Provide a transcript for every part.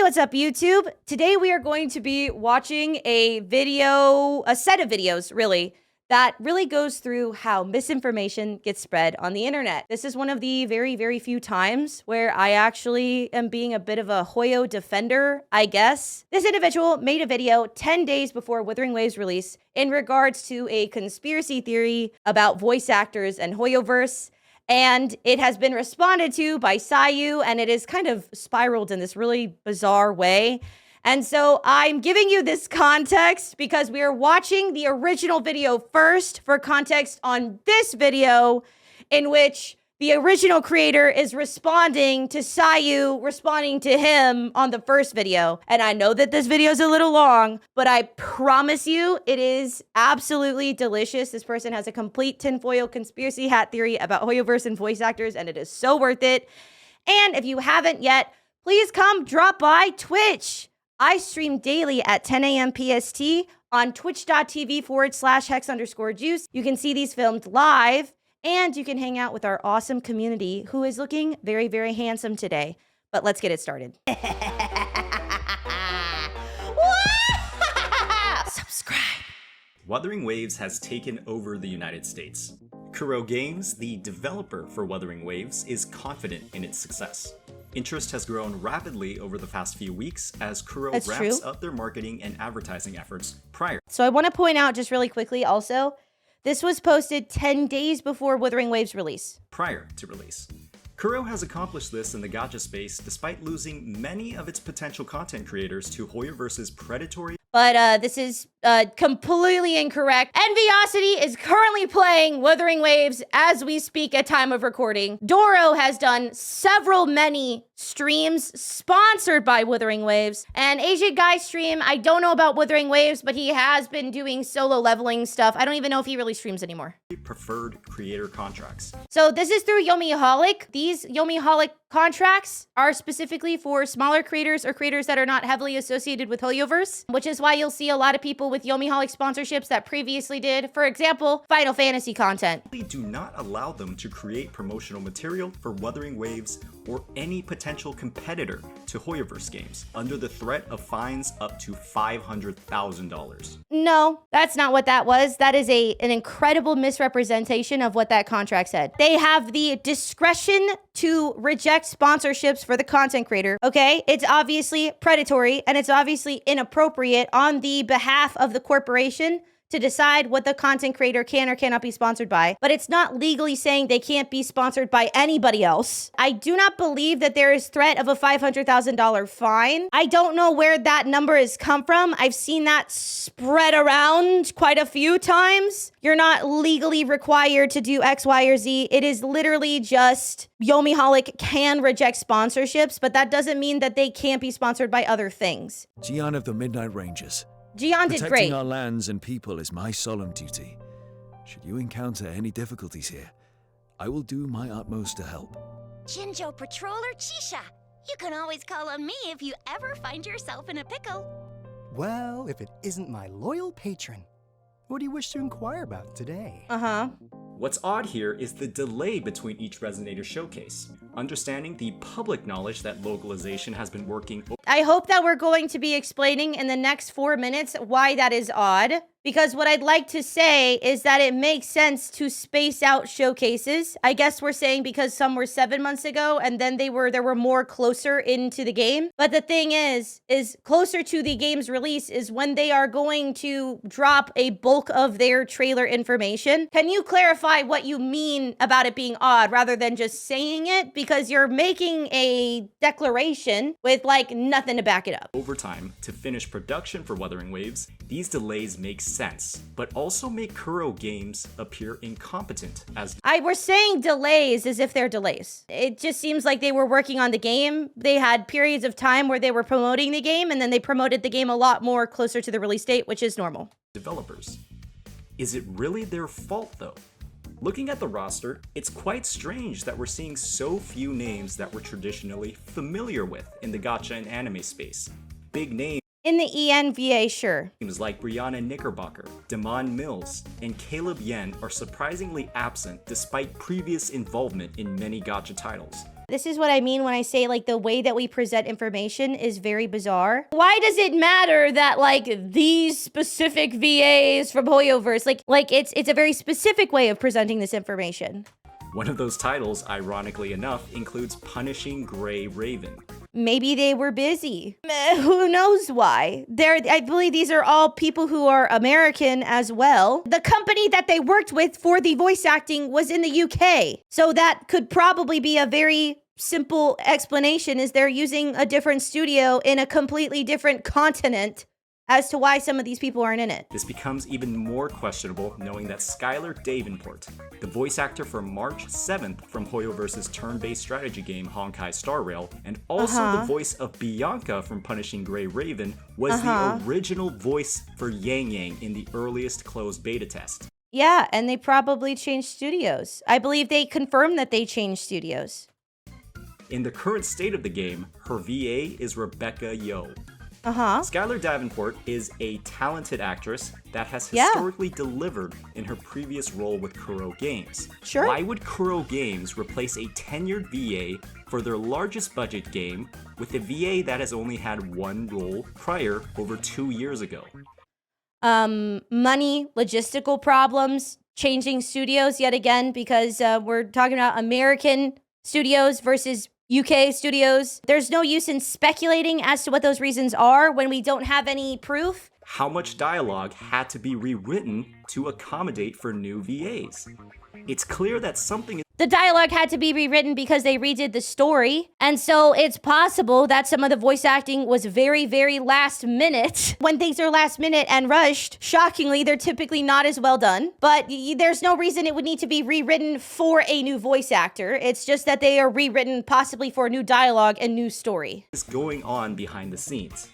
what's up YouTube? Today we are going to be watching a set of videos really, that really goes through how misinformation gets spread on the internet. This is one of the very, very few times where I actually am being a bit of a Hoyo defender, I guess. This individual made a video 10 days before Wuthering Waves release in regards to a conspiracy theory about voice actors and Hoyoverse. And it has been responded to by Sayu, and it is kind of spiraled in this really bizarre way. And so I'm giving you this context because we are watching the original video first for context on this video, in which the original creator is responding to Sayu, responding to him on the first video. And I know that this video is a little long, but I promise you it is absolutely delicious. This person has a complete tinfoil conspiracy hat theory about Hoyoverse and voice actors, and it is so worth it. And if you haven't yet, please come drop by Twitch. I stream daily at 10 a.m. PST on twitch.tv/hex_juice. You can see these filmed live, and you can hang out with our awesome community who is looking very, very handsome today. But let's get it started. Subscribe. Wuthering Waves has taken over the United States. Kuro Games, the developer for Wuthering Waves, is confident in its success. Interest has grown rapidly over the past few weeks as Kuro ramps up their marketing and advertising efforts prior. So I want to point out just really quickly also, this was posted 10 days before Wuthering Waves release. Prior to release. Kuro has accomplished this in the gacha space despite losing many of its potential content creators to Hoyoverse's predatory. But this is completely incorrect. Enviosity is currently playing Wuthering Waves as we speak at time of recording. Doro has done many streams sponsored by Wuthering Waves. And Asian Guy stream, I don't know about Wuthering Waves, but he has been doing solo leveling stuff. I don't even know if he really streams anymore. Preferred creator contracts. So this is through Yomiholic. These Yomiholic contracts are specifically for smaller creators or creators that are not heavily associated with Hoyoverse, which is why you'll see a lot of people with Yomiholic sponsorships that previously did, for example, Final Fantasy content. We do not allow them to create promotional material for Wuthering Waves or any potential competitor to Hoyoverse games under the threat of fines up to $500,000. No, that's not what that was. That is an incredible misrepresentation of what that contract said. They have the discretion to reject sponsorships for the content creator, okay? It's obviously predatory and it's obviously inappropriate on the behalf of the corporation to decide what the content creator can or cannot be sponsored by, but it's not legally saying they can't be sponsored by anybody else. I do not believe that there is threat of a $500,000 fine. I don't know where that number has come from. I've seen that spread around quite a few times. You're not legally required to do X, Y, or Z. It is literally just Yomiholic can reject sponsorships, but that doesn't mean that they can't be sponsored by other things. Gian of the Midnight Rangers. Gian did great. Protecting our lands and people is my solemn duty. Should you encounter any difficulties here, I will do my utmost to help. Jinjo Patroller Chisha. You can always call on me if you ever find yourself in a pickle. Well, if it isn't my loyal patron, what do you wish to inquire about today? What's odd here is the delay between each Resonator showcase. Understanding the public knowledge that localization has been working. I hope that we're going to be explaining in the next 4 minutes why that is odd. Because what I'd like to say is that it makes sense to space out showcases. I guess we're saying because some were 7 months ago and then there were more closer into the game. But the thing is closer to the game's release is when they are going to drop a bulk of their trailer information. Can you clarify what you mean about it being odd rather than just saying it? Because you're making a declaration with like nothing to back it up. Overtime to finish production for Wuthering Waves, these delays make sense, but also make Kuro Games appear incompetent as we're saying delays as if they're delays. It just seems like they were working on the game. They had periods of time where they were promoting the game, and then they promoted the game a lot more closer to the release date, which is normal. Developers. Is it really their fault though? Looking at the roster, it's quite strange that we're seeing so few names that we're traditionally familiar with in the gacha and anime space. Big names In the ENVA, sure. Names like Brianna Knickerbocker, Damon Mills, and Caleb Yen are surprisingly absent despite previous involvement in many gacha titles. This is what I mean when I say, like, the way that we present information is very bizarre. Why does it matter that, like, these specific VAs from Hoyoverse, like it's a very specific way of presenting this information. One of those titles, ironically enough, includes Punishing Gray Raven. Maybe they were busy. Who knows why? I believe these are all people who are American as well. The company that they worked with for the voice acting was in the UK. So that could probably be a very simple explanation, is they're using a different studio in a completely different continent as to why some of these people aren't in it. This becomes even more questionable knowing that Skylar Davenport, the voice actor for March 7th from Hoyoverse's turn-based strategy game Honkai Star Rail, and also the voice of Bianca from Punishing Gray Raven, was the original voice for Yang Yang in the earliest closed beta test. Yeah, and they probably changed studios. I believe they confirmed that they changed studios. In the current state of the game, her VA is Rebecca Yo. Skylar Davenport is a talented actress that has historically delivered in her previous role with Kuro Games. Sure. Why would Kuro Games replace a tenured VA for their largest budget game with a VA that has only had one role prior over 2 years ago? Money, logistical problems, changing studios yet again, because we're talking about American studios versus UK studios. There's no use in speculating as to what those reasons are when we don't have any proof. How much dialogue had to be rewritten to accommodate for new VAs? It's clear that something is The dialogue had to be rewritten because they redid the story. And so it's possible that some of the voice acting was very, very last minute. When things are last minute and rushed, shockingly, they're typically not as well done. But there's no reason it would need to be rewritten for a new voice actor. It's just that they are rewritten possibly for new dialogue and new story. going on behind the scenes.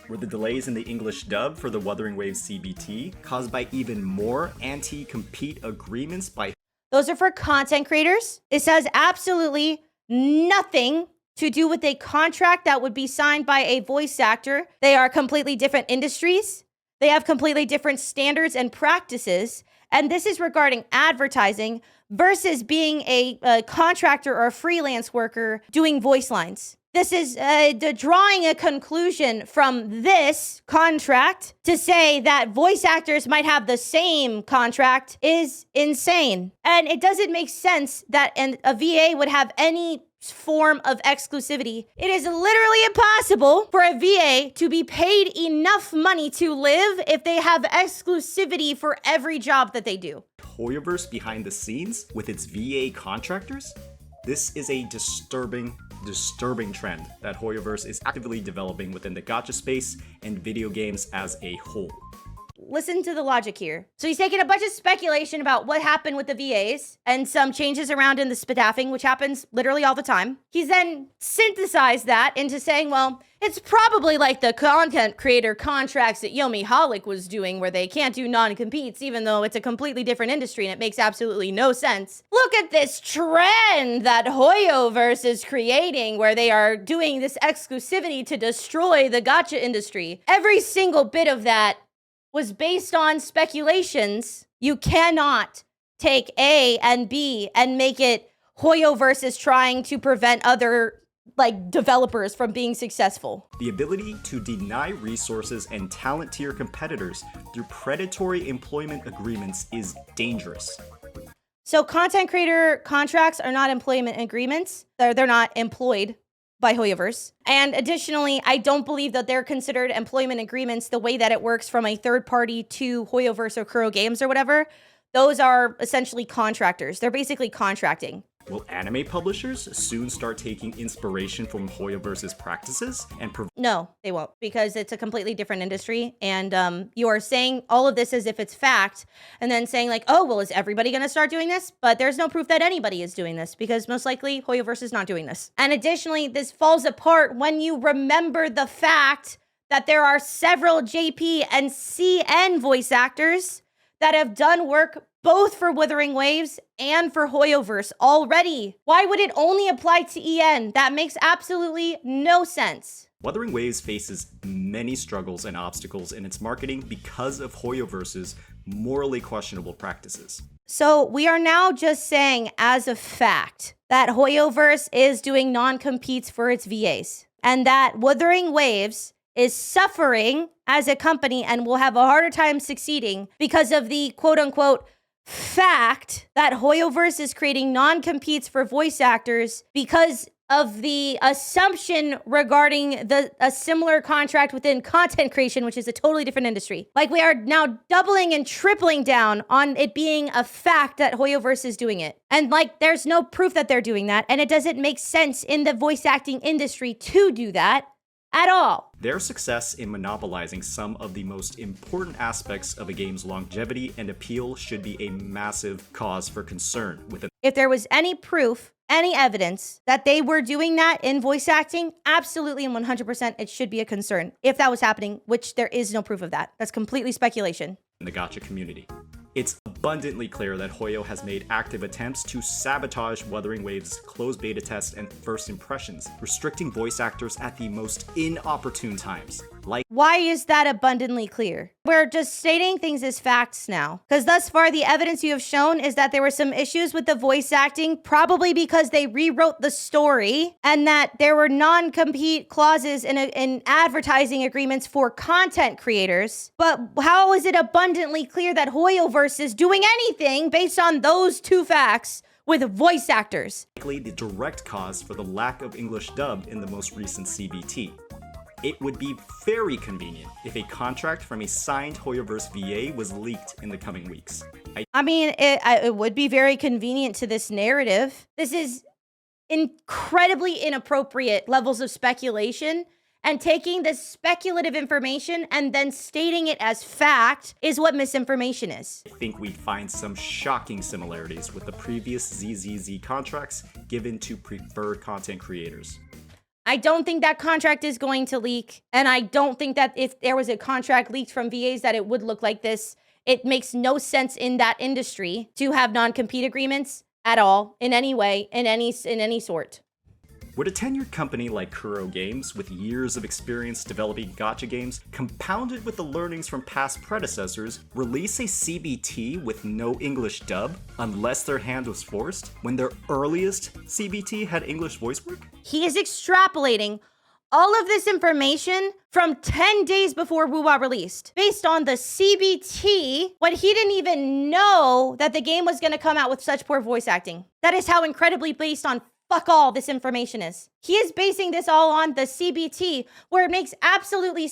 Were the delays in the English dub for the Wuthering Waves CBT caused by even more anti-compete agreements by Those are for content creators. This has absolutely nothing to do with a contract that would be signed by a voice actor. They are completely different industries. They have completely different standards and practices. And this is regarding advertising versus being a contractor or a freelance worker doing voice lines. This is drawing a conclusion from this contract to say that voice actors might have the same contract is insane. And it doesn't make sense that a VA would have any form of exclusivity. It is literally impossible for a VA to be paid enough money to live if they have exclusivity for every job that they do. Hoyoverse behind the scenes with its VA contractors? This is a disturbing trend that Hoyoverse is actively developing within the gacha space and video games as a whole. Listen to the logic here. So he's taking a bunch of speculation about what happened with the VAs and some changes around in the staffing, which happens literally all the time. He's then synthesized that into saying, well, it's probably like the content creator contracts that Yomi Holic was doing where they can't do non-competes even though it's a completely different industry and it makes absolutely no sense. Look at this trend that Hoyoverse is creating where they are doing this exclusivity to destroy the gacha industry. Every single bit of that was based on speculations. You cannot take A and B and make it Hoyoverse is trying to prevent other developers from being successful. The ability to deny resources and talent to your competitors through predatory employment agreements is dangerous. So content creator contracts are not employment agreements. They're not employed by Hoyoverse. And additionally, I don't believe that they're considered employment agreements the way that it works from a third party to Hoyoverse or Kuro Games or whatever. Those are essentially contractors. They're basically contracting. Will anime publishers soon start taking inspiration from Hoyoverse's practices and No, they won't, because it's a completely different industry. And you are saying all of this as if it's fact, and then saying oh, well, is everybody going to start doing this? But there's no proof that anybody is doing this, because most likely Hoyoverse is not doing this. And additionally, this falls apart when you remember the fact that there are several JP and CN voice actors that have done work both for Wuthering Waves and for Hoyoverse already. Why would it only apply to EN? That makes absolutely no sense. Wuthering Waves faces many struggles and obstacles in its marketing because of Hoyoverse's morally questionable practices. So we are now just saying as a fact that Hoyoverse is doing non-competes for its VAs and that Wuthering Waves is suffering as a company and will have a harder time succeeding because of the quote-unquote fact that Hoyoverse is creating non-competes for voice actors because of the assumption regarding a similar contract within content creation, which is a totally different industry. Like, we are now doubling and tripling down on it being a fact that Hoyoverse is doing it. And like, there's no proof that they're doing that. And it doesn't make sense in the voice acting industry to do that at all. Their success in monopolizing some of the most important aspects of a game's longevity and appeal should be a massive cause for concern within. If there was any proof, any evidence that they were doing that in voice acting, absolutely and 100% it should be a concern if that was happening, which there is no proof of that. That's completely speculation. In the gacha community. It's abundantly clear that Hoyo has made active attempts to sabotage Wuthering Waves' closed beta test and first impressions, restricting voice actors at the most inopportune times. Like, why is that abundantly clear? We're just stating things as facts now. Because thus far, the evidence you have shown is that there were some issues with the voice acting, probably because they rewrote the story, and that there were non-compete clauses in advertising agreements for content creators. But how is it abundantly clear that Hoyoverse is doing anything based on those two facts with voice actors? likely the direct cause for the lack of English dub in the most recent CBT. It would be very convenient if a contract from a signed Hoyoverse VA was leaked in the coming weeks. I mean, it would be very convenient to this narrative. This is incredibly inappropriate levels of speculation, and taking this speculative information and then stating it as fact is what misinformation is. I think we'd find some shocking similarities with the previous ZZZ contracts given to preferred content creators. I don't think that contract is going to leak, and I don't think that if there was a contract leaked from VAs that it would look like this. It makes no sense in that industry to have non-compete agreements at all, in any way, in any sort. Would a tenured company like Kuro Games, with years of experience developing gacha games, compounded with the learnings from past predecessors, release a CBT with no English dub, unless their hand was forced, when their earliest CBT had English voice work? He is extrapolating all of this information from 10 days before WuWa released, based on the CBT, when he didn't even know that the game was going to come out with such poor voice acting. That is how incredibly based on fuck all this information is. He is basing this all on the CBT, where it makes absolutely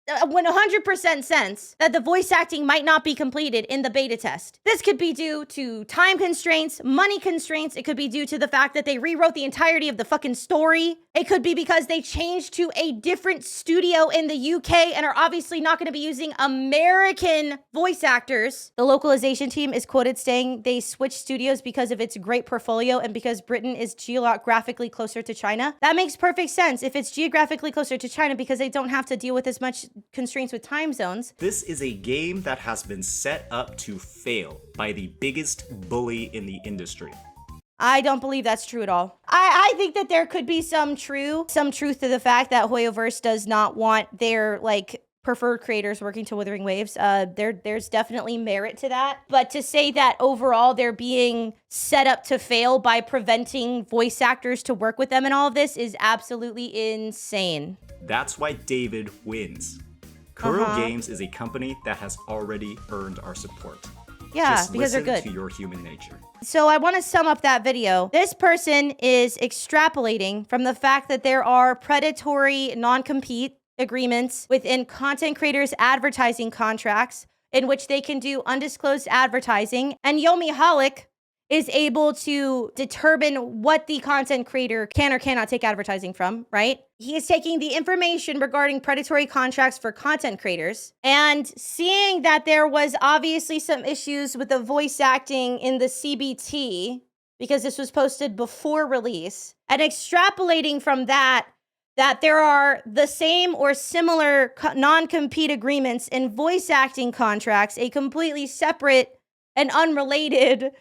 100% sense that the voice acting might not be completed in the beta test. This could be due to time constraints, money constraints. It could be due to the fact that they rewrote the entirety of the fucking story. It could be because they changed to a different studio in the UK and are obviously not going to be using American voice actors. The localization team is quoted saying they switched studios because of its great portfolio and because Britain is geographically closer to China. That makes perfect sense if it's geographically closer to China, because they don't have to deal with as much constraints with time zones. This is a game that has been set up to fail by the biggest bully in the industry. I don't believe that's true at all. I think that there could be some truth to the fact that Hoyoverse does not want their preferred creators working to Wuthering Waves. There's definitely merit to that. But to say that overall they're being set up to fail by preventing voice actors to work with them and all of this is absolutely insane. That's why David wins. Kuro Games is a company that has already earned our support. Yeah, Just because they're listen good. to your human nature. So I want to sum up that video. This person is extrapolating from the fact that there are predatory non-compete agreements within content creators' advertising contracts in which they can do undisclosed advertising, and Yomiholic is able to determine what the content creator can or cannot take advertising from, right? He is taking the information regarding predatory contracts for content creators and seeing that there was obviously some issues with the voice acting in the CBT because this was posted before release, and extrapolating from that there are the same or similar non-compete agreements in voice acting contracts, a completely separate and unrelated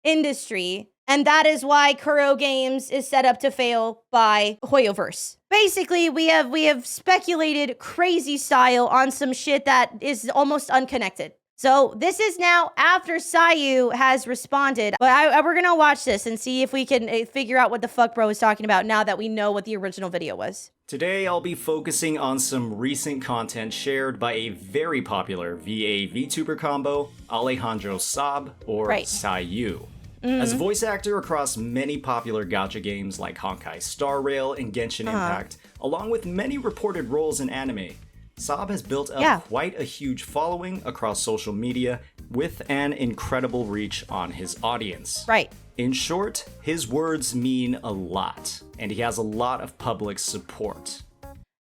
industry, and that is why Kuro Games is set up to fail by Hoyoverse. Basically, we have speculated crazy style on some shit that is almost unconnected. So this is now after Sayu has responded. But we're going to watch this and see if we can figure out what the fuck bro is talking about now that we know what the original video was. Today I'll be focusing on some recent content shared by a very popular VA VTuber combo, Alejandro Saab, or Sayu. As a voice actor across many popular gacha games like Honkai Star Rail and Genshin Impact, along with many reported roles in anime, Saab has built up quite a huge following across social media with an incredible reach on his audience. Right. In short, his words mean a lot, and he has a lot of public support.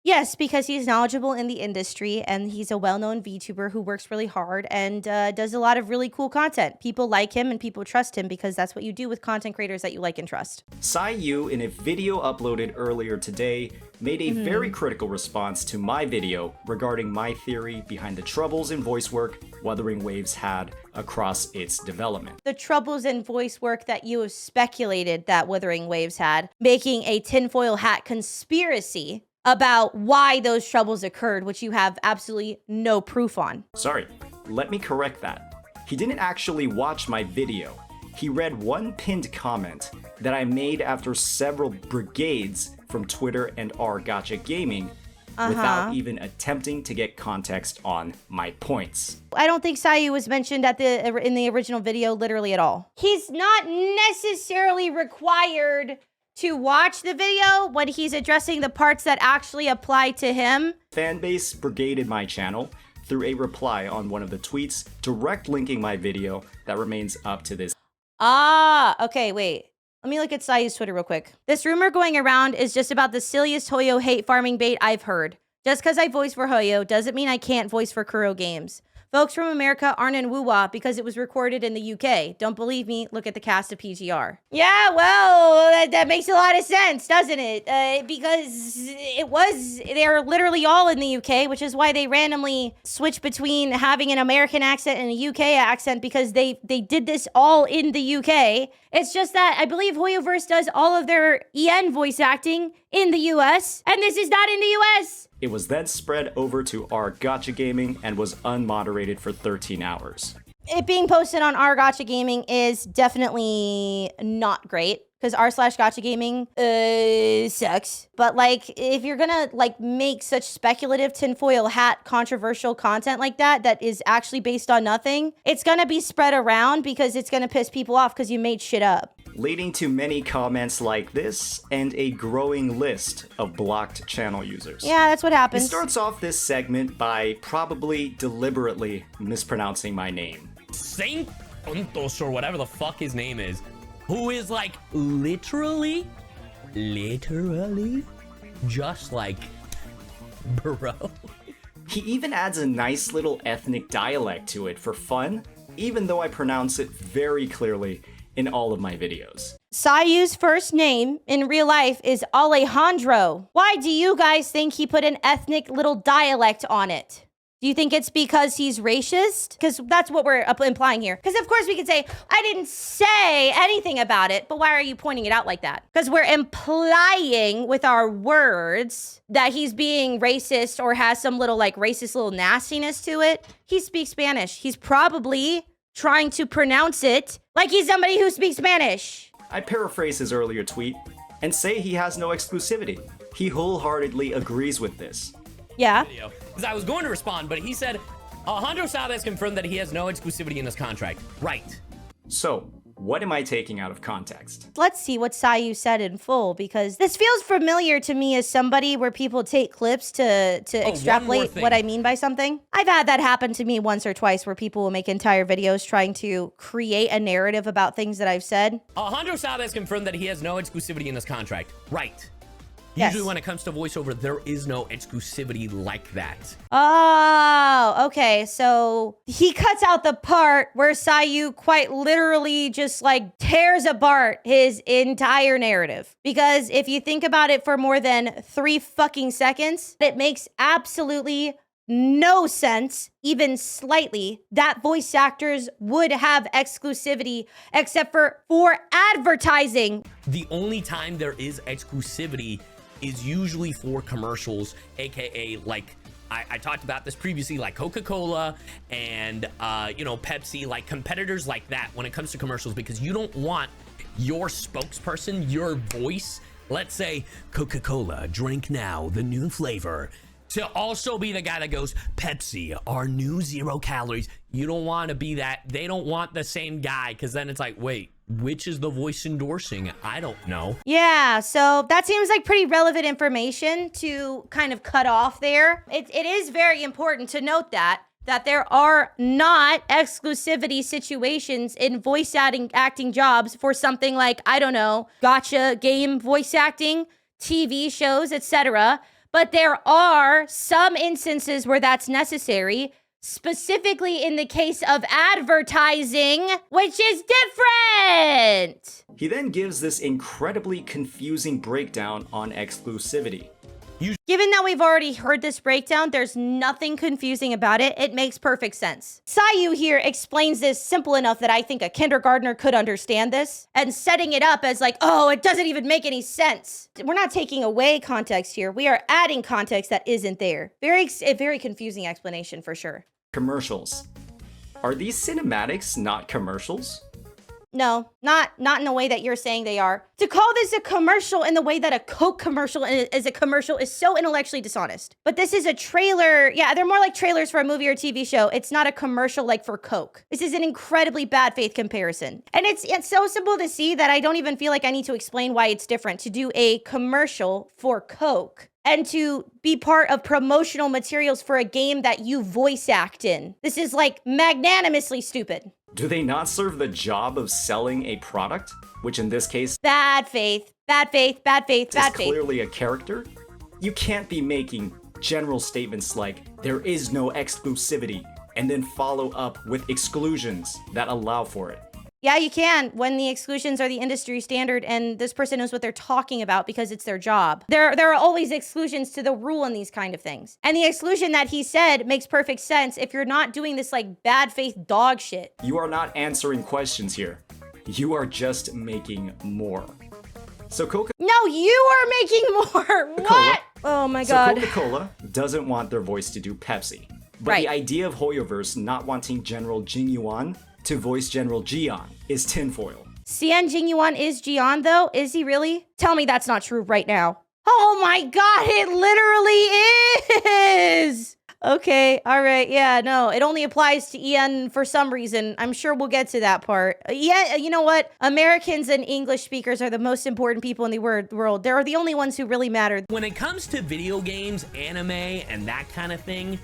Yes, because he's knowledgeable in the industry and he's a well-known VTuber who works really hard and does a lot of really cool content. People like him and people trust him because that's what you do with content creators that you like and trust. Sayu, in a video uploaded earlier today, made a very critical response to my video regarding my theory behind the troubles in voice work Wuthering Waves had across its development. The troubles in voice work that you have speculated that Wuthering Waves had, making a tinfoil hat conspiracy about why those troubles occurred, which you have absolutely no proof on. Sorry, let me correct that. He didn't actually watch my video. He read one pinned comment that I made after several brigades from Twitter and r/Gacha Gaming without even attempting to get context on my points. I don't think Sayu was mentioned in the original video literally at all. He's not necessarily required to watch the video when he's addressing the parts that actually apply to him. Fanbase brigaded my channel through a reply on one of the tweets, direct linking my video that remains up to this. Okay, wait. Let me look at Sayu's Twitter real quick. This rumor going around is just about the silliest Hoyo hate farming bait I've heard. Just because I voice for Hoyo doesn't mean I can't voice for Kuro Games. Folks from America aren't in woo-wah because it was recorded in the UK. Don't believe me? Look at the cast of PGR. Yeah, well, that makes a lot of sense, doesn't it? Because they're literally all in the UK, which is why they randomly switch between having an American accent and a UK accent because they did this all in the UK. It's just that I believe Hoyoverse does all of their EN voice acting in the US, and this is not in the US. It was then spread over to r/Gacha Gaming and was unmoderated for 13 hours. It being posted on r/Gacha Gaming is definitely not great because r/Gacha Gaming sucks. But like, if you're gonna like make such speculative tinfoil hat controversial content like that is actually based on nothing, it's gonna be spread around because it's gonna piss people off because you made shit up. Leading to many comments like this and a growing list of blocked channel users. Yeah, that's what It happens. starts off this segment by probably deliberately mispronouncing my name. Saint Untos, or whatever the fuck his name is, who is like literally just like bro. He even adds a nice little ethnic dialect to it for fun, even though I pronounce it very clearly in all of my videos. Sayu's first name in real life is Alejandro. Why do you guys think he put an ethnic little dialect on it? Do you think it's because he's racist? Because that's what we're implying here. Because of course we could say, I didn't say anything about it, but why are you pointing it out like that? Because we're implying with our words that he's being racist or has some little like racist little nastiness to it. He speaks Spanish. He's probably trying to pronounce it like he's somebody who speaks Spanish. I paraphrase his earlier tweet and say he has no exclusivity. He wholeheartedly agrees with this. Yeah. Because I was going to respond, but he said, Alejandro Saab has confirmed that he has no exclusivity in this contract. Right. So, what am I taking out of context? Let's see what Sayu said in full, because this feels familiar to me as somebody where people take clips to extrapolate what I mean by something. I've had that happen to me once or twice where people will make entire videos trying to create a narrative about things that I've said. Alejandro Saab has confirmed that he has no exclusivity in this contract. Right. Yes. Usually when it comes to voiceover, there is no exclusivity like that. Oh, okay. So he cuts out the part where Sayu quite literally just like tears apart his entire narrative. Because if you think about it for more than 3 fucking seconds, it makes absolutely no sense, even slightly, that voice actors would have exclusivity except for advertising. The only time there is exclusivity is usually for commercials, aka like I talked about this previously, like Coca-Cola and, Pepsi, like competitors like that when it comes to commercials, because you don't want your spokesperson, your voice, let's say Coca-Cola, drink now, the new flavor, to also be the guy that goes, Pepsi, our new 0 calories. You don't want to be that. They don't want the same guy, because then it's like, wait, which is the voice endorsing? I don't know. Yeah, so that seems like pretty relevant information to kind of cut off there. It is very important to note that there are not exclusivity situations in voice acting jobs for something like, I don't know, gotcha game voice acting, TV shows, etc. But there are some instances where that's necessary, specifically in the case of advertising, which is different. He then gives this incredibly confusing breakdown on exclusivity. Given that we've already heard this breakdown, there's nothing confusing about it. It makes perfect sense. Sayu here explains this simple enough that I think a kindergartner could understand this, and setting it up as like, oh, it doesn't even make any sense. We're not taking away context here. We are adding context that isn't there. A very confusing explanation for sure. Commercials. Are these cinematics not commercials? No, not in the way that you're saying they are. To call this a commercial in the way that a Coke commercial is a commercial is so intellectually dishonest. But this is a trailer. Yeah, they're more like trailers for a movie or TV show. It's not a commercial like for Coke. This is an incredibly bad faith comparison. And it's so simple to see that I don't even feel like I need to explain why it's different to do a commercial for Coke and to be part of promotional materials for a game that you voice act in. This is like magnanimously stupid. Do they not serve the job of selling a product, which in this case Bad faith, bad faith, bad faith, bad is faith. clearly a character? You can't be making general statements like, there is no exclusivity, and then follow up with exclusions that allow for it. Yeah, you can, when the exclusions are the industry standard and this person knows what they're talking about because it's their job. There are always exclusions to the rule in these kind of things. And the exclusion that he said makes perfect sense if you're not doing this like bad faith dog shit. You are not answering questions here. You are just making more. So No, you are making more. What? Oh my God. So Coca-Cola doesn't want their voice to do Pepsi. But Right. the idea of Hoyoverse not wanting General Jing Yuan to voice General Jian is tinfoil. Xian Jingyuan is Jian though? Is he really? Tell me that's not true right now. Oh my God, it literally is. Okay, all right, yeah, no, it only applies to Ian for some reason. I'm sure we'll get to that part. Yeah, you know what? Americans and English speakers are the most important people in the world. They're the only ones who really matter. When it comes to video games, anime, and that kind of thing,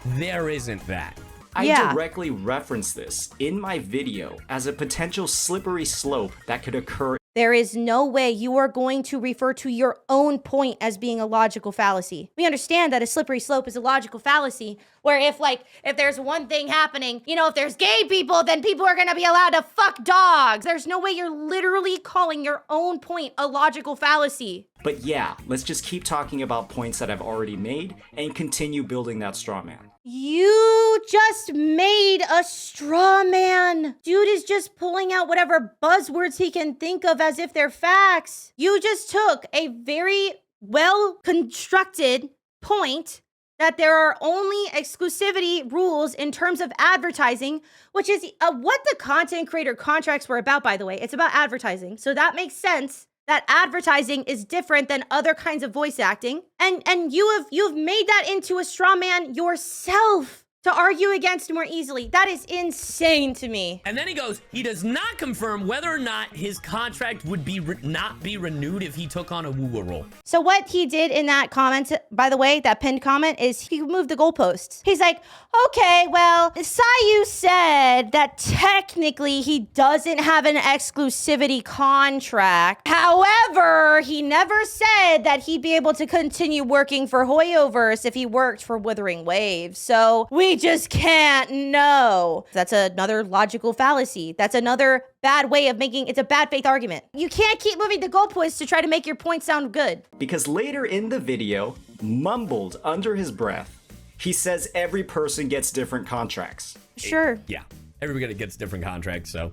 there isn't that. I Yeah. directly reference this in my video as a potential slippery slope that could occur. There is no way you are going to refer to your own point as being a logical fallacy. We understand that a slippery slope is a logical fallacy, where if there's one thing happening, if there's gay people, then people are gonna be allowed to fuck dogs. There's no way you're literally calling your own point a logical fallacy. But yeah, let's just keep talking about points that I've already made and continue building that straw man. You just made a straw man. Dude is just pulling out whatever buzzwords he can think of as if they're facts. You just took a very well-constructed point that there are only exclusivity rules in terms of advertising, which is what the content creator contracts were about, by the way. It's about advertising. So that makes sense. That advertising is different than other kinds of voice acting. And you've made that into a straw man yourself to argue against more easily. That is insane to me. And then he goes, he does not confirm whether or not his contract would be not be renewed if he took on a Woowa role. So what he did in that comment, by the way, that pinned comment, is he moved the goalposts. He's like, okay, well, Sayu said that technically he doesn't have an exclusivity contract. However, he never said that he'd be able to continue working for Hoyoverse if he worked for Wuthering Waves. So we just can't know. That's another logical fallacy. That's another bad way of it's a bad faith argument. You can't keep moving the goalposts to try to make your point sound good. Because later in the video, mumbled under his breath, he says every person gets different contracts. Sure. Yeah, everybody gets different contracts, so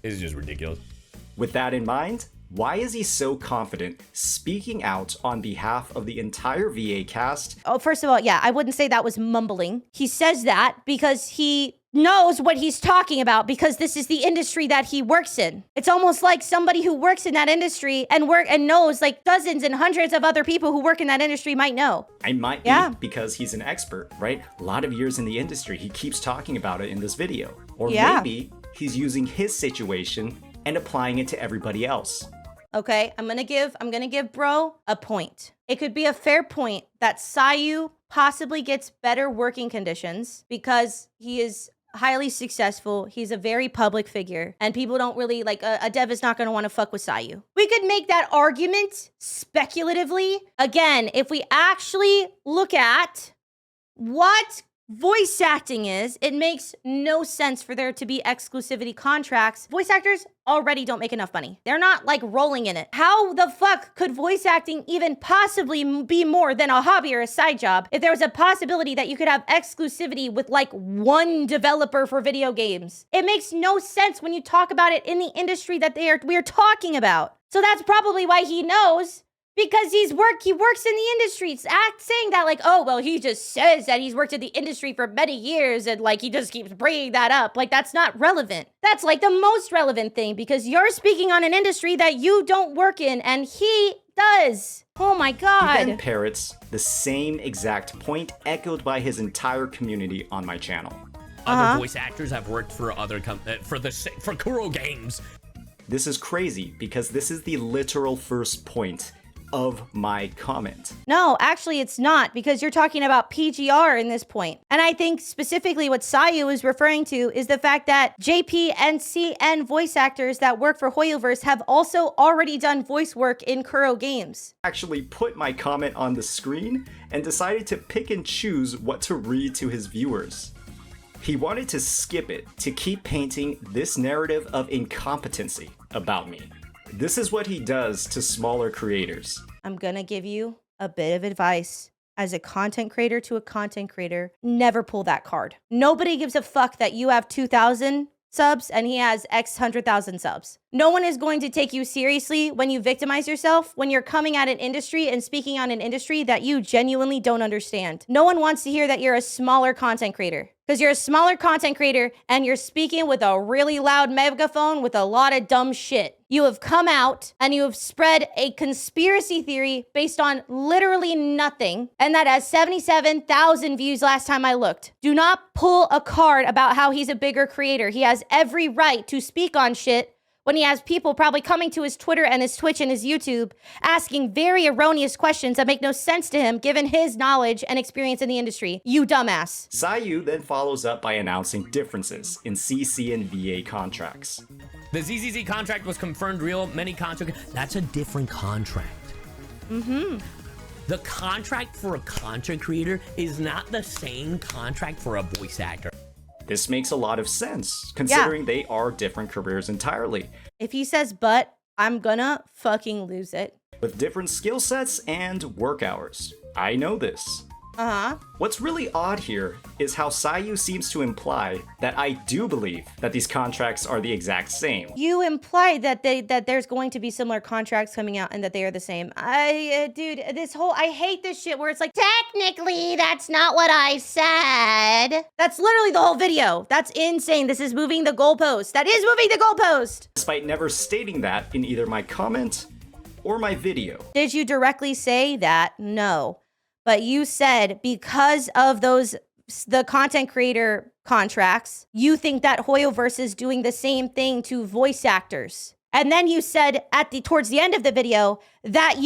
it's just ridiculous. With that in mind, Why is he so confident speaking out on behalf of the entire VA cast? Oh, first of all, yeah, I wouldn't say that was mumbling. He says that because he knows what he's talking about, because this is the industry that he works in. It's almost like somebody who works in that industry and knows like dozens and hundreds of other people who work in that industry might know. I might be because he's an expert, right? A lot of years in the industry. He keeps talking about it in this video. Or maybe he's using his situation and applying it to everybody else. Okay, I'm gonna give bro a point. It could be a fair point that Sayu possibly gets better working conditions because he is highly successful. He's a very public figure, and people don't really like a dev is not going to want to fuck with Sayu. We could make that argument speculatively. Again, if we actually look at what voice acting is, it makes no sense for there to be exclusivity contracts. Voice actors already don't make enough money. They're not like rolling in it. How the fuck could voice acting even possibly be more than a hobby or a side job if there was a possibility that you could have exclusivity with like one developer for video games? It makes no sense when you talk about it in the industry that we're talking about. So that's probably why he knows. Because he works in the industry. It's saying that like, oh, well, he just says that he's worked in the industry for many years and like he just keeps bringing that up. Like that's not relevant. That's like the most relevant thing because you're speaking on an industry that you don't work in and he does. Oh my God. He then parrots the same exact point echoed by his entire community on my channel. Other voice actors have worked for other for Kuro Games. This is crazy because this is the literal first point of my comment. No, actually it's not, because you're talking about PGR in this point. And I think specifically what Sayu is referring to is the fact that JP and CN voice actors that work for Hoyoverse have also already done voice work in Kuro Games. Actually put my comment on the screen and decided to pick and choose what to read to his viewers. He wanted to skip it to keep painting this narrative of incompetency about me. This is what he does to smaller creators. I'm gonna give you a bit of advice. As a content creator to a content creator, never pull that card. Nobody gives a fuck that you have 2,000 subs and he has X 100,000 subs. No one is going to take you seriously when you victimize yourself, when you're coming at an industry and speaking on an industry that you genuinely don't understand. No one wants to hear that you're a smaller content creator. Because you're a smaller content creator and you're speaking with a really loud megaphone with a lot of dumb shit. You have come out and you have spread a conspiracy theory based on literally nothing. And that has 77,000 views last time I looked. Do not pull a card about how he's a bigger creator. He has every right to speak on shit when he has people probably coming to his Twitter and his Twitch and his YouTube asking very erroneous questions that make no sense to him given his knowledge and experience in the industry. You dumbass. Sayu then follows up by announcing differences in CC and VA contracts. The ZZZ contract was confirmed real. Many contracts. That's a different contract. The contract for a content creator is not the same contract for a voice actor. This makes a lot of sense, considering they are different careers entirely. If he says but, I'm gonna fucking lose it. With different skill sets and work hours. I know this. What's really odd here is how Sayu seems to imply that I do believe that these contracts are the exact same. You implied that there's going to be similar contracts coming out and that they are the same. Dude, I hate this shit where it's like, technically, that's not what I said. That's literally the whole video. That's insane. This is moving the goalpost. That is moving the goalpost. Despite never stating that in either my comment or my video. Did you directly say that? No. But you said because of the content creator contracts, you think that Hoyoverse is doing the same thing to voice actors. And then you said towards the end of the video that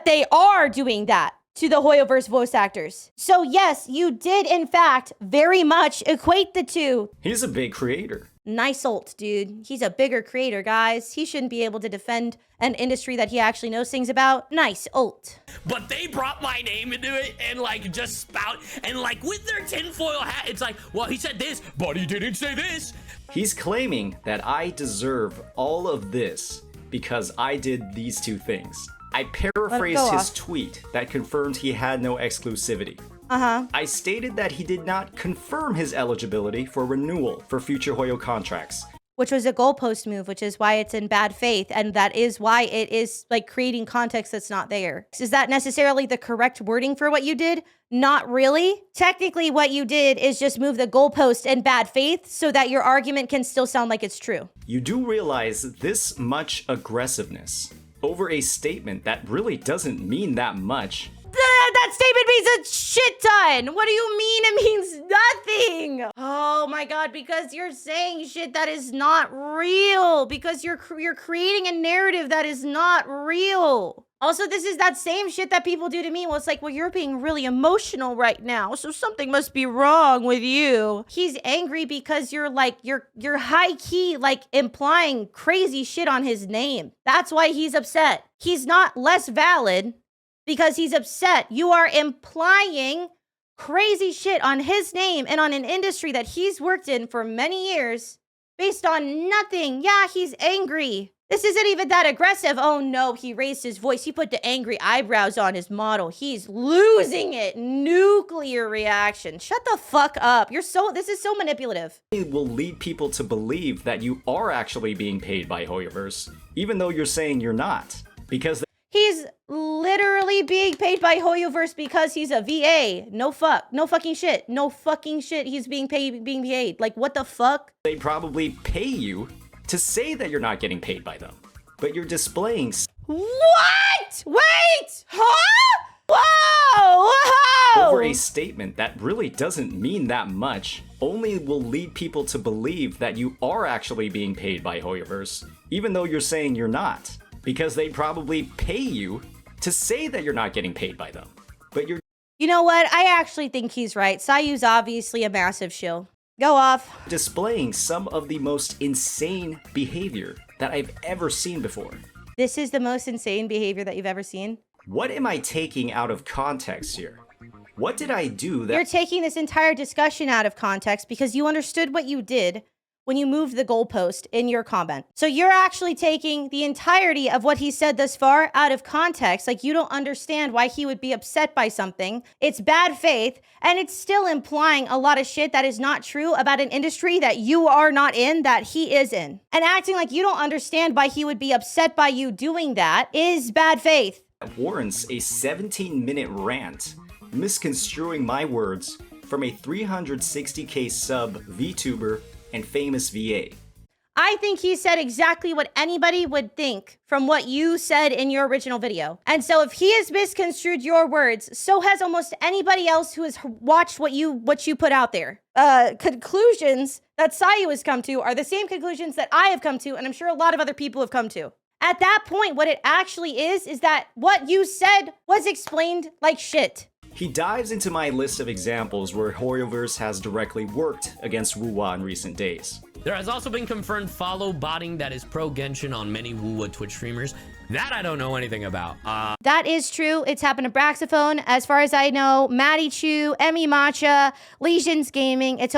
they are doing that to the Hoyoverse voice actors. So yes, you did in fact very much equate the two. He's a big creator. Nice ult, dude. He's a bigger creator, guys. He shouldn't be able to defend an industry that he actually knows things about. Nice ult. But they brought my name into it and like just spout and like with their tinfoil hat, it's like, well, he said this, but he didn't say this. He's claiming that I deserve all of this because I did these two things. I paraphrased his tweet that confirmed he had no exclusivity. I stated that he did not confirm his eligibility for renewal for future Hoyo contracts. which was a goalpost move, which is why it's in bad faith. And that is why it is like creating context that's not there. Is that necessarily the correct wording for what you did? Not really. Technically, what you did is just move the goalpost in bad faith so that your argument can still sound like it's true. You do realize this much aggressiveness over a statement that really doesn't mean that much. That statement means a shit ton. What do you mean it means nothing? Oh my God, because you're saying shit that is not real. Because you're creating a narrative that is not real. Also, this is that same shit that people do to me. Well, it's like, well, you're being really emotional right now, so something must be wrong with you. He's angry because you're high key, like implying crazy shit on his name. That's why he's upset. He's not less valid because he's upset. You are implying crazy shit on his name and on an industry that he's worked in for many years based on nothing. Yeah, he's angry. This isn't even that aggressive. Oh no, he raised his voice. He put the angry eyebrows on his model. He's losing it. Nuclear reaction. Shut the fuck up. This is so manipulative. It will lead people to believe that you are actually being paid by Hoyoverse, even though you're saying you're not. Because he's literally being paid by Hoyoverse because he's a VA. No fucking shit. He's being paid. Like, what the fuck? they probably pay you to say that you're not getting paid by them, but you're displaying. What? Wait! Huh? Whoa! Over a statement that really doesn't mean that much, only will lead people to believe that you are actually being paid by Hoyoverse, even though you're saying you're not, because they probably pay you to say that you're not getting paid by them, but you're. You know what? I actually think he's right. Sayu's obviously a massive shill. Go off. Displaying some of the most insane behavior that I've ever seen before. This is the most insane behavior that you've ever seen? What am I taking out of context here? What did I do that— You're taking this entire discussion out of context because you understood what you did when you moved the goalpost in your comment. So you're actually taking the entirety of what he said thus far out of context. Like, you don't understand why he would be upset by something. It's bad faith, and it's still implying a lot of shit that is not true about an industry that you are not in, that he is in. And acting like you don't understand why he would be upset by you doing that is bad faith. warrants a 17-minute rant, misconstruing my words from a 360k sub VTuber and famous VA. I think he said exactly what anybody would think from what you said in your original video. And so if he has misconstrued your words, so has almost anybody else who has watched what you put out there. Conclusions that Sayu has come to are the same conclusions that I have come to, and I'm sure a lot of other people have come to. At that point, what it actually is that what you said was explained like shit. He dives into my list of examples where Hoyoverse has directly worked against Wuwa in recent days. There has also been confirmed follow botting that is pro Genshin on many Wuwa Twitch streamers. That I don't know anything about. That is true. It's happened to Braxophone. As far as I know, Maddie Chu, Emmy Matcha, Lesions Gaming. It's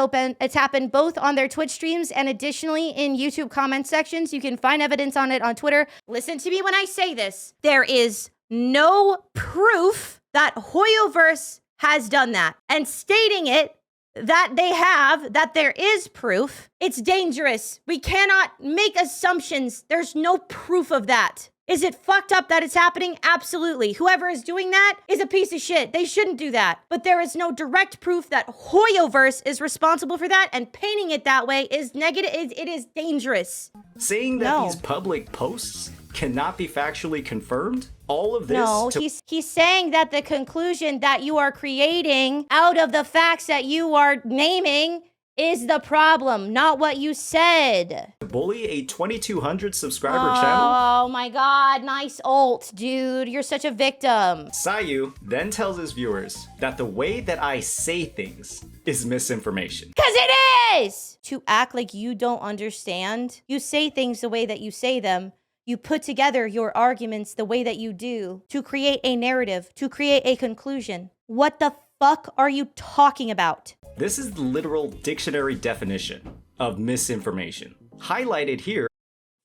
happened both on their Twitch streams and additionally in YouTube comment sections. You can find evidence on it on Twitter. Listen to me when I say this. There is no proof that Hoyoverse has done that. And stating it, that they have, that there is proof, it's dangerous. We cannot make assumptions. There's no proof of that. Is it fucked up that it's happening? Absolutely. Whoever is doing that is a piece of shit. They shouldn't do that. But there is no direct proof that Hoyoverse is responsible for that, and painting it that way is negative. It is dangerous. Saying that these public posts cannot be factually confirmed? All of this? No, he's saying that the conclusion that you are creating out of the facts that you are naming is the problem, not what you said. Bully a 2200 subscriber channel? Oh my god, nice ult, dude. You're such a victim. Sayu then tells his viewers that the way that I say things is misinformation. 'Cause it is! To act like you don't understand, you say things the way that you say them. You put together your arguments the way that you do to create a narrative, to create a conclusion. What the fuck are you talking about? This is the literal dictionary definition of misinformation. Highlighted here.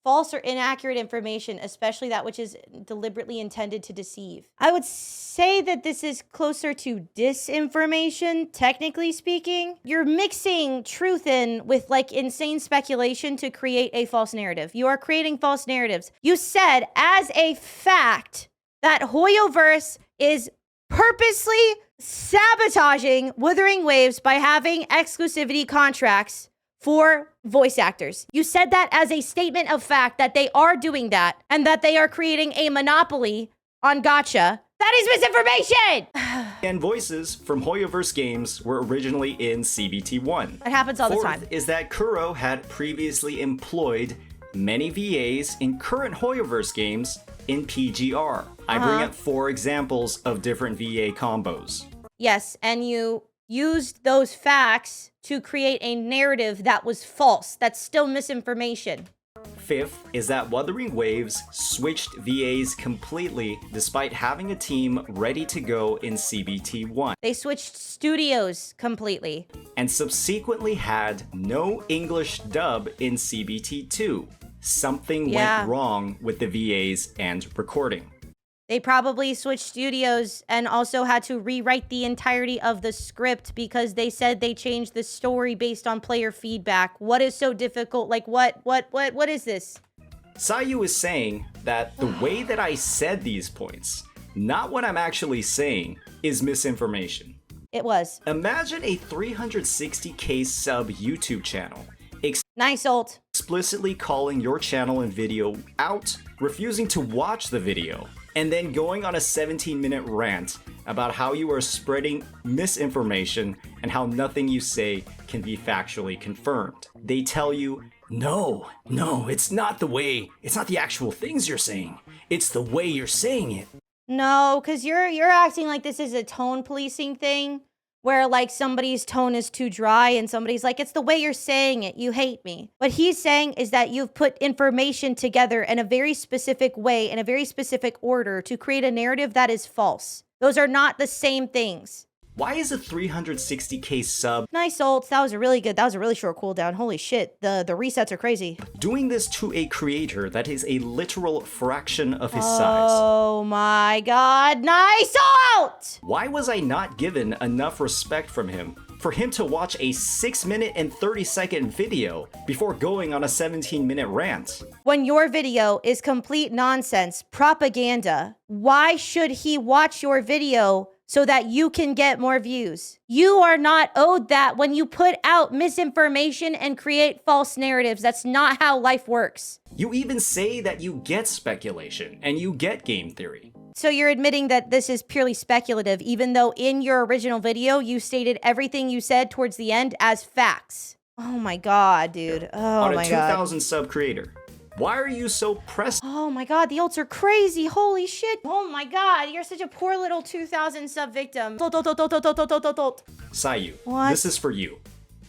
false or inaccurate information, especially that which is deliberately intended to deceive. I would say that this is closer to disinformation, technically speaking. You're mixing truth in with like insane speculation to create a false narrative. You are creating false narratives. You said as a fact that Hoyoverse is purposely sabotaging Wuthering Waves by having exclusivity contracts for voice actors. You said that as a statement of fact that they are doing that and that they are creating a monopoly on gacha. That is misinformation! And voices from Hoyoverse games were originally in CBT1. It happens all the Fourth time. is that Kuro had previously employed many VAs in current Hoyoverse games in PGR. I bring up 4 examples of different VA combos. Yes, and you used those facts to create a narrative that was false. That's still misinformation. Fifth is that Wuthering Waves switched VAs completely despite having a team ready to go in CBT1. They switched studios completely. And subsequently had no English dub in CBT2. Something went wrong with the VAs and recording. They probably switched studios and also had to rewrite the entirety of the script because they said they changed the story based on player feedback. What is so difficult? Like, what is this? Sayu is saying that the way that I said these points, not what I'm actually saying, is misinformation. It was. Imagine a 360k sub YouTube channel Nice ult. explicitly calling your channel and video out, refusing to watch the video, and then going on a 17-minute rant about how you are spreading misinformation and how nothing you say can be factually confirmed. They tell you, no, it's not the actual things you're saying. It's the way you're saying it. No, because you're acting like this is a tone policing thing where like somebody's tone is too dry and somebody's like, it's the way you're saying it, you hate me. What he's saying is that you've put information together in a very specific way, in a very specific order to create a narrative that is false. Those are not the same things. Why is a 360k sub Nice ult. That was a really short cooldown. Holy shit. The resets are crazy. doing this to a creator that is a literal fraction of his size? Oh my god. Nice ult! Why was I not given enough respect from him for him to watch a 6-minute and 30-second video before going on a 17-minute rant? When your video is complete nonsense, propaganda, why should he watch your video so that you can get more views? You are not owed that when you put out misinformation and create false narratives. That's not how life works. You even say that you get speculation and you get game theory. So you're admitting that this is purely speculative, even though in your original video, you stated everything you said towards the end as facts. Oh my god, dude. Oh On a my god. 2,000 sub creator. Why are you so pressed? Oh my god, the ults are crazy. Holy shit. Oh my god, you're such a poor little 2,000 sub victim. Sayu, What? this is for you.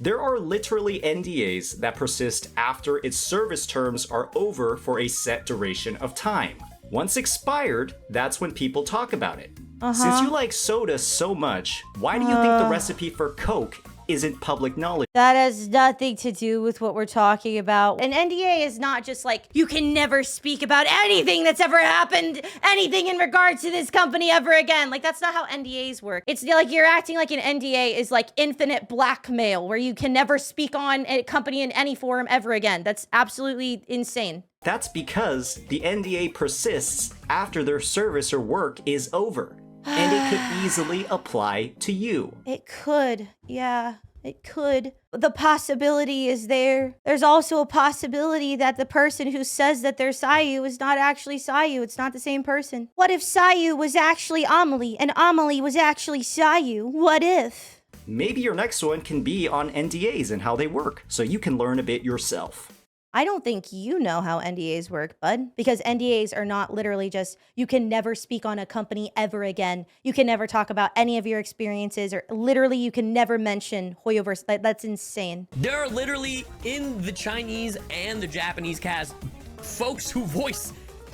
There are literally NDAs that persist after its service terms are over for a set duration of time. Once expired, that's when people talk about it. Since you like soda so much, why do you think the recipe for Coke isn't public knowledge? That has nothing to do with what we're talking about. An NDA is not just like, you can never speak about anything that's ever happened, anything in regards to this company ever again. Like, that's not how NDAs work. It's like you're acting like an NDA is like infinite blackmail, where you can never speak on a company in any forum ever again. That's absolutely insane. That's because the NDA persists after their service or work is over, and it could easily apply to you. It could. Yeah, it could. The possibility is there. There's also a possibility that the person who says that they're Sayu is not actually Sayu. It's not the same person. What if Sayu was actually Amelie and Amelie was actually Sayu? What if? Maybe your next one can be on NDAs and how they work, so you can learn a bit yourself. I don't think you know how NDAs work, bud, because NDAs are not literally just, you can never speak on a company ever again. You can never talk about any of your experiences, or literally you can never mention Hoyoverse. That's insane. There are literally in the Chinese and the Japanese cast folks who voice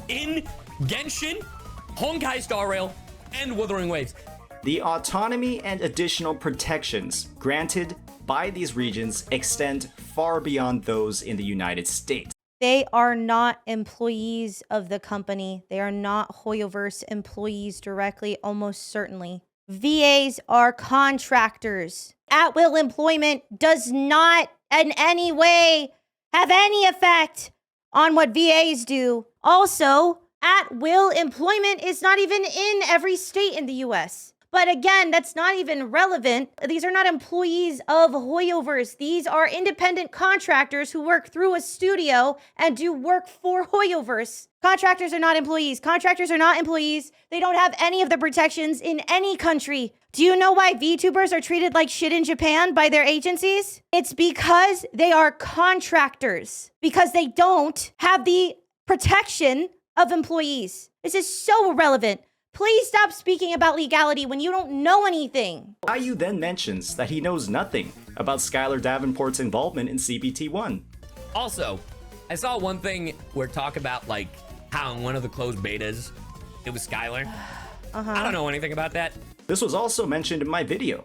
in Genshin, Honkai Star Rail, and Wuthering Waves. The autonomy and additional protections granted by these regions extend far beyond those in the United States. They are not employees of the company. They are not Hoyoverse employees directly, almost certainly. VAs are contractors. At-will employment does not in any way have any effect on what VAs do. Also, at-will employment is not even in every state in the US. But again, that's not even relevant. These are not employees of Hoyoverse. These are independent contractors who work through a studio and do work for Hoyoverse. Contractors are not employees. Contractors are not employees. They don't have any of the protections in any country. Do you know why VTubers are treated like shit in Japan by their agencies? It's because they are contractors. Because they don't have the protection of employees. This is so irrelevant. Please stop speaking about legality when you don't know anything. Caillou then mentions that he knows nothing about Skylar Davenport's involvement in CBT1. Also, I saw one thing where talk about like how in one of the closed betas, it was Skylar. I don't know anything about that. This was also mentioned in my video.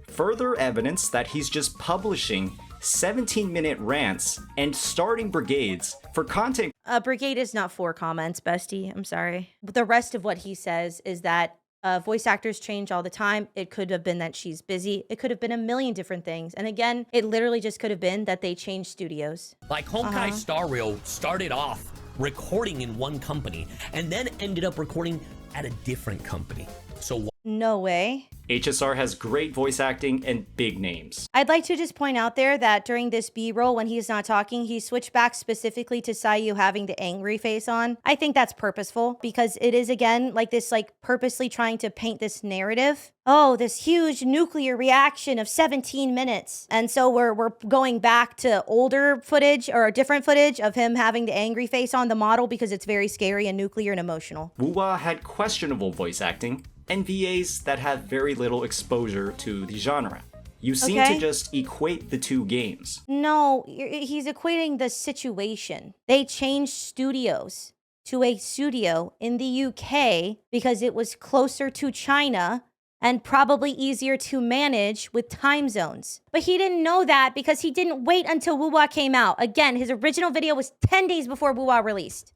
Further evidence that he's just publishing 17-minute rants and starting brigades for content. Brigade is not 4 comments, bestie. I'm sorry. But the rest of what he says is that voice actors change all the time. It could have been that she's busy. It could have been a million different things. And again, it literally just could have been that they changed studios. Like Honkai Star Rail started off recording in one company and then ended up recording at a different company. So no way. HSR has great voice acting and big names. I'd like to just point out there that during this B-roll, when he's not talking, he switched back specifically to Caillou having the angry face on. I think that's purposeful because it is, again, like this, like purposely trying to paint this narrative. Oh, this huge nuclear reaction of 17 minutes. And so we're going back to older footage or a different footage of him having the angry face on the model because it's very scary and nuclear and emotional. Wuwa had questionable voice acting and VAs that have very little exposure to the genre. You seem to just equate the two games. No, he's equating the situation. They changed studios to a studio in the UK because it was closer to China and probably easier to manage with time zones. But he didn't know that because he didn't wait until Wuwa came out. Again, his original video was 10 days before Wuwa released.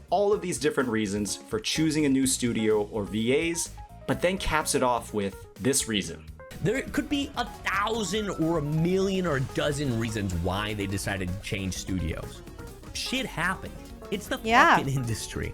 All of these different reasons for choosing a new studio or VAs, but then caps it off with this reason. there could be 1,000 or 1,000,000 or a dozen reasons why they decided to change studios. Shit happened. It's the fucking industry.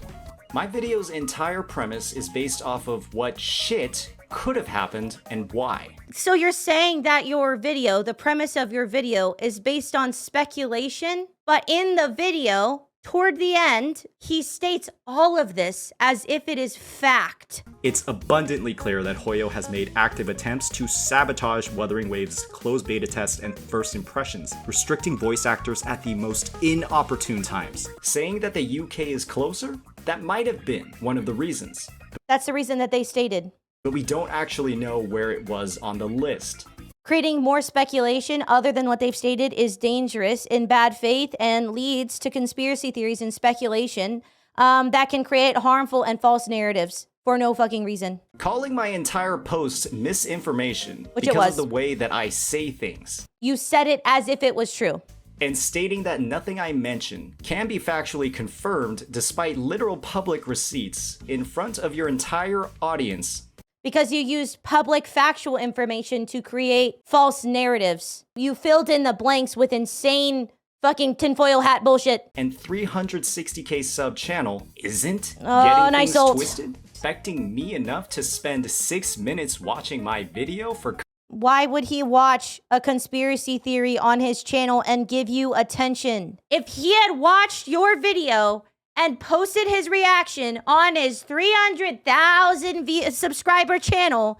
My video's entire premise is based off of what shit could have happened and why. So you're saying that your video, the premise of your video, is based on speculation, but in the video, toward the end, he states all of this as if it is fact. It's abundantly clear that Hoyo has made active attempts to sabotage Wuthering Waves' closed beta test and first impressions, restricting voice actors at the most inopportune times. Saying that the UK is closer? That might have been one of the reasons. That's the reason that they stated. But we don't actually know where it was on the list. Creating more speculation other than what they've stated is dangerous in bad faith and leads to conspiracy theories and speculation that can create harmful and false narratives for no fucking reason. Calling my entire post misinformation Which it because was. of the way that I say things. You said it as if it was true. And stating that nothing I mention can be factually confirmed despite literal public receipts in front of your entire audience. Because you used public factual information to create false narratives. You filled in the blanks with insane fucking tinfoil hat bullshit. And 360k sub channel isn't getting nice things ult. twisted? Expecting me enough to spend 6 minutes watching my video for Why would he watch a conspiracy theory on his channel and give you attention? If he had watched your video and posted his reaction on his 300,000 subscriber channel,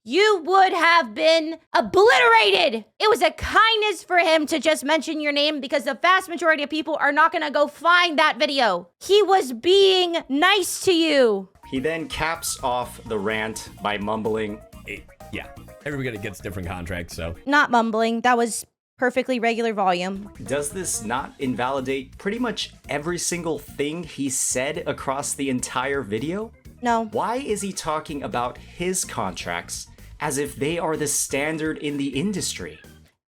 you would have been obliterated. It was a kindness for him to just mention your name because the vast majority of people are not gonna go find that video. He was being nice to you. He then caps off the rant by mumbling, Yeah, everybody gets different contracts, so. Not mumbling, that was perfectly regular volume. does this not invalidate pretty much every single thing he said across the entire video? No. Why is he talking about his contracts as if they are the standard in the industry?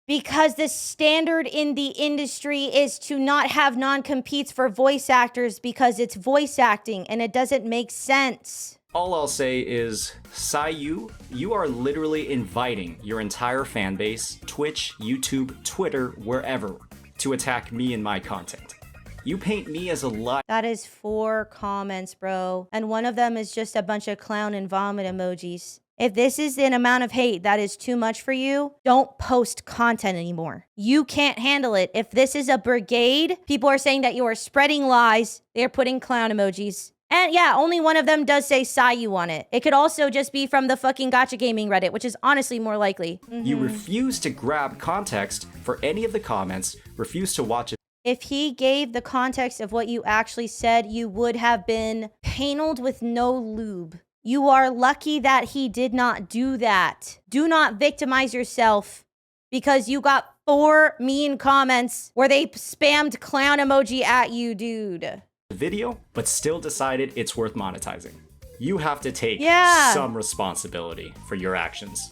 Because the standard in the industry is to not have non-competes for voice actors because it's voice acting and it doesn't make sense. All I'll say is, Sayu, you are literally inviting your entire fan base, Twitch, YouTube, Twitter, wherever, to attack me and my content. You paint me as a liar. That is 4 comments, bro. And one of them is just a bunch of clown and vomit emojis. If this is an amount of hate that is too much for you, don't post content anymore. You can't handle it. If this is a brigade, people are saying that you are spreading lies. They're putting clown emojis. And yeah, only one of them does say Sayu on it. It could also just be from the fucking Gacha Gaming Reddit, which is honestly more likely. You refuse to grab context for any of the comments, refuse to watch it. If he gave the context of what you actually said, you would have been paneled with no lube. You are lucky that he did not do that. Do not victimize yourself because you got 4 mean comments where they spammed clown emoji at you, dude. Video, but still decided it's worth monetizing. You have to take some responsibility for your actions.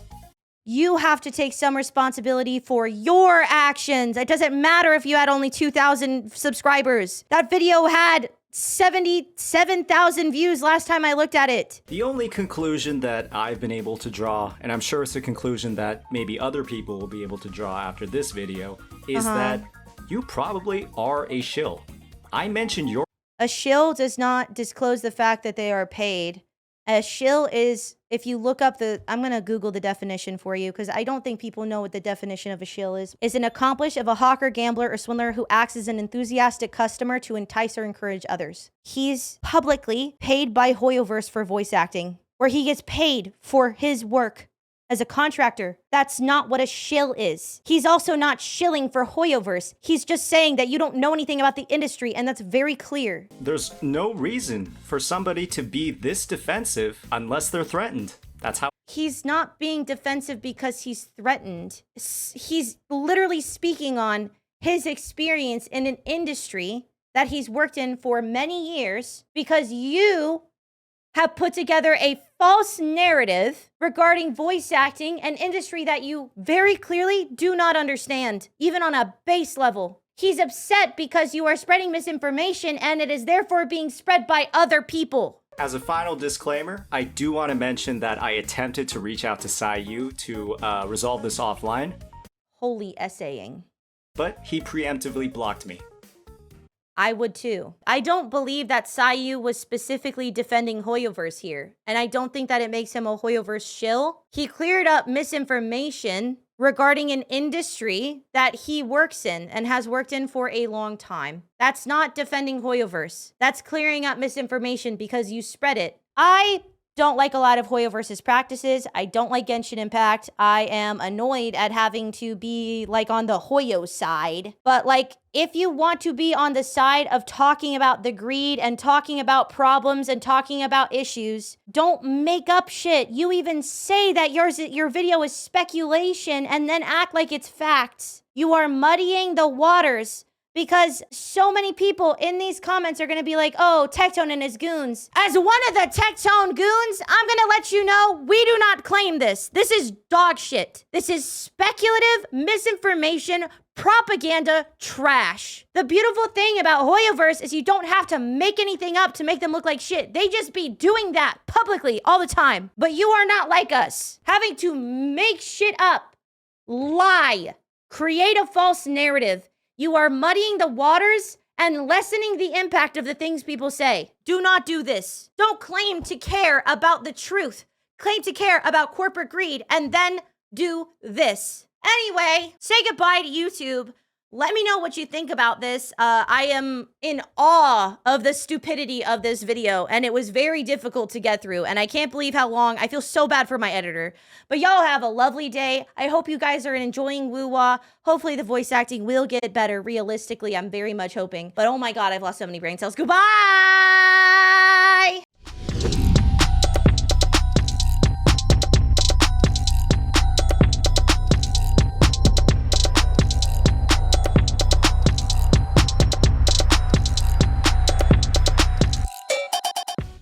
You have to take some responsibility for your actions. It doesn't matter if you had only 2,000 subscribers. That video had 77,000 views last time I looked at it. The only conclusion that I've been able to draw, and I'm sure it's a conclusion that maybe other people will be able to draw after this video, is that you probably are a shill. I mentioned your... A shill does not disclose the fact that they are paid. A shill is, if you look up I'm going to Google the definition for you because I don't think people know what the definition of a shill is an accomplice of a hawker, gambler, or swindler who acts as an enthusiastic customer to entice or encourage others. He's publicly paid by Hoyoverse for voice acting, where he gets paid for his work as a contractor. That's not what a shill is. He's also not shilling for Hoyoverse. He's just saying that you don't know anything about the industry, and that's very clear. There's no reason for somebody to be this defensive unless they're threatened. That's how... He's not being defensive because he's threatened. He's literally speaking on his experience in an industry that he's worked in for many years because you have put together a false narrative regarding voice acting, an industry that you very clearly do not understand, even on a base level. He's upset because you are spreading misinformation and it is therefore being spread by other people. As a final disclaimer, I do want to mention that I attempted to reach out to Sayu to resolve this offline. Holy essaying. But he preemptively blocked me. I would too. I don't believe that Sayu was specifically defending Hoyoverse here, and I don't think that it makes him a Hoyoverse shill. He cleared up misinformation regarding an industry that he works in and has worked in for a long time. That's not defending Hoyoverse. That's clearing up misinformation because you spread it. I don't like a lot of Hoyoverse's practices. I don't like Genshin Impact. I am annoyed at having to be like on the Hoyo side. But like, if you want to be on the side of talking about the greed and talking about problems and talking about issues, don't make up shit. You even say that your video is speculation and then act like it's facts. You are muddying the waters. Because so many people in these comments are going to be like, oh, Tectone and his goons. As one of the Tectone goons, I'm going to let you know, we do not claim this. This is dog shit. This is speculative misinformation, propaganda trash. The beautiful thing about Hoyoverse is you don't have to make anything up to make them look like shit. They just be doing that publicly all the time. But you are not like us, having to make shit up, lie, create a false narrative. You are muddying the waters and lessening the impact of the things people say. Do not do this. Don't claim to care about the truth. Claim to care about corporate greed and then do this. Anyway, say goodbye to YouTube. Let me know what you think about this. I am in awe of the stupidity of this video, and it was very difficult to get through, and I can't believe how long. I feel so bad for my editor. But y'all have a lovely day. I hope you guys are enjoying Woo-Wah. Hopefully the voice acting will get better. Realistically, I'm very much hoping. But oh my god, I've lost so many brain cells. Goodbye!